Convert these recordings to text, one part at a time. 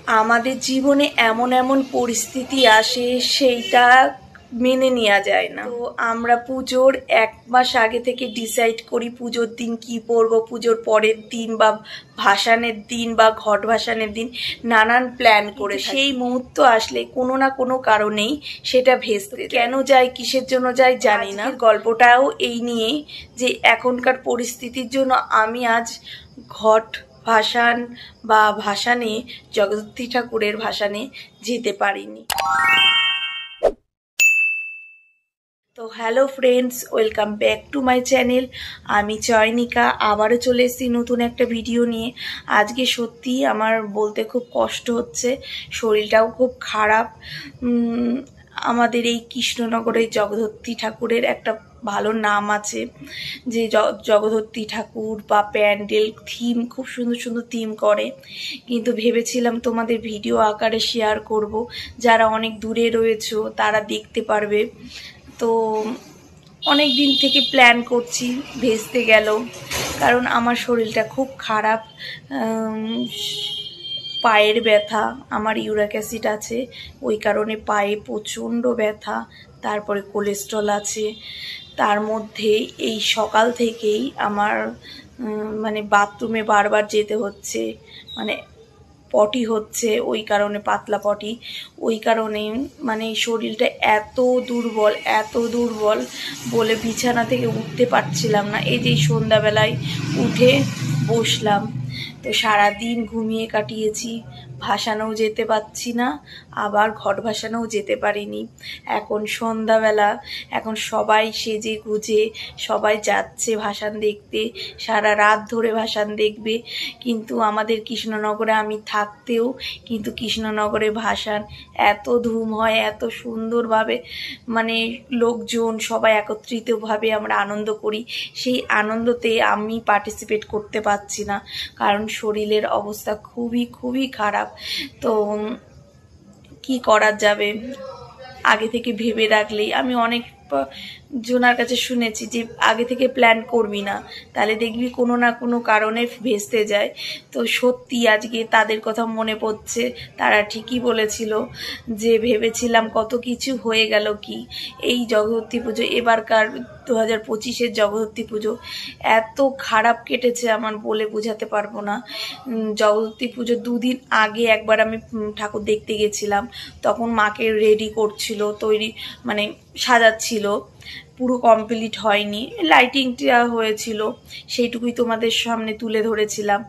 আমাদের জীবনে এমন এমন পরিস্থিতি আসে সেইটা মেনে নেওয়া যায় না। তো আমরা পুজোর 1 মাস আগে থেকে ডিসাইড করি পুজোর দিন কি পরবো, পুজোর পরের দিন বা ভাসানের দিন বা ঘট ভাসানের দিন নানান প্ল্যান করে সেই মুহূর্ত আসলে কোনো না কোনো কারণেই সেটা ভেস্তে কেন যায়, কিসের জন্য যায় জানি না। গল্পটাও এই নিয়েই যে এখনকার পরিস্থিতির জন্য আমি আজ ঘট ভাসান বা ভাসানে জগদ্ধাত্রী ঠাকুরের ভাসানে যেতে পারিনি। তো hello friends, welcome back to my channel. আমি চয়নিকা আবারও চলে এসেছি নতুন একটা ভিডিও নিয়ে। আজকে সত্যি আমার বলতে খুব কষ্ট হচ্ছে, শরীরটাও খুব খারাপ। আমাদের এই কৃষ্ণনগরের জগদ্ধাত্রী ঠাকুরের একটা ভালো নাম আছে, যে জগদ্ধাত্রী ঠাকুর বা প্যান্ডেল থিম খুব সুন্দর সুন্দর থিম করে, কিন্তু ভেবেছিলাম তোমাদের ভিডিও আকারে শেয়ার করব, যারা অনেক দূরে রয়েছে তারা দেখতে পারবে। তো অনেক দিন থেকে প্ল্যান করছি, ভেস্তে গেল, কারণ আমার শরীরটা খুব খারাপ। পায়ের ব্যথা, আমার ইউরিক অ্যাসিড আছে, ওই কারণে পায়ে প্রচণ্ড ব্যথা, তারপরে কোলেস্ট্রল আছে। তার মধ্যে এই সকাল থেকেই আমার মানে বাথরুমে বারবার যেতে হচ্ছে, মানে পটি হচ্ছে, ওই কারণে পাতলা পটি, ওই কারণে মানে শরীরটা এত দুর্বল বলে বিছানা থেকে উঠতে পারছিলাম না। এই যে সন্ধ্যাবেলায় উঠে বসলাম, তো সারাদিন ঘুমিয়ে কাটিয়েছি, ভাসানেও যেতে পারছি না, আবার ঘট ভাসানেও যেতে পারিনি। এখন সন্ধ্যাবেলা, এখন সবাই সেজে গুজে সবাই যাচ্ছে ভাসান দেখতে, সারা রাত ধরে ভাসান দেখবে। কিন্তু আমাদের কৃষ্ণনগরে আমি থাকতেও কিন্তু কৃষ্ণনগরে ভাসান এত ধুম হয়, এত সুন্দরভাবে, মানে লোকজন সবাই একত্রিতভাবে আমরা আনন্দ করি, সেই আনন্দতে আমি পার্টিসিপেট করতে পারছি না, কারণ শরীরের অবস্থা খুবই খারাপ। তো কি করা যাবে, আগে থেকে ভেবে রাখলেই, আমি অনেক জনার কাছে শুনেছি যে আগে থেকে প্ল্যান করবি না, তাহলে দেখবি কোনো না কোনো কারণে ভেস্তে যায়। তো সত্যি আজকে তাদের কথা মনে পড়ছে, তারা ঠিকই বলেছিল যে ভেবেছিলাম কত কিছু হয়ে গেল। কি এই জগদ্ধাত্রী পুজো, এবারকার 2025-এর জগদ্ধাত্রী পুজো এত খারাপ কেটেছে আমার বলে বোঝাতে পারবো না। জগদ্ধাত্রী পুজো 2 দিন আগে একবার আমি ঠাকুর দেখতে গেছিলাম, তখন মাকে রেডি করছিল, তৈরি মানে সাজাচ্ছিল, পুরো কমপ্লিট হয়নি, লাইটিংটা হয়েছিল, সেইটুকুই তোমাদের সামনে তুলে ধরেছিলাম।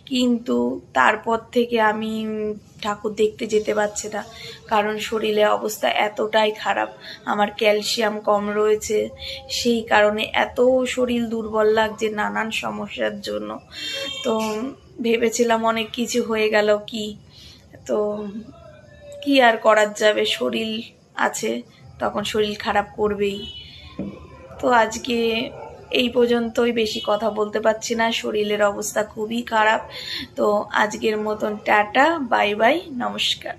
কিন্তু তারপর থেকে আমি ঠাকুর দেখতে যেতে পারছি না, কারণ শরীরের অবস্থা এতটাই খারাপ, আমার ক্যালসিয়াম কম রয়েছে, সেই কারণে এত শরীর দুর্বল লাগছে নানান সমস্যার জন্য। তো ভেবেছিলাম অনেক কিছু হয়ে গেল, কি আর করার যাবে, শরীর আছে তখন শরীর খারাপ করবেই। তো আজকে এই পর্যন্তই, বেশি কথা বলতে পারছি না, শরীরের অবস্থা খুবই খারাপ। তো আজকের মতন টাটা, বাই বাই, নমস্কার।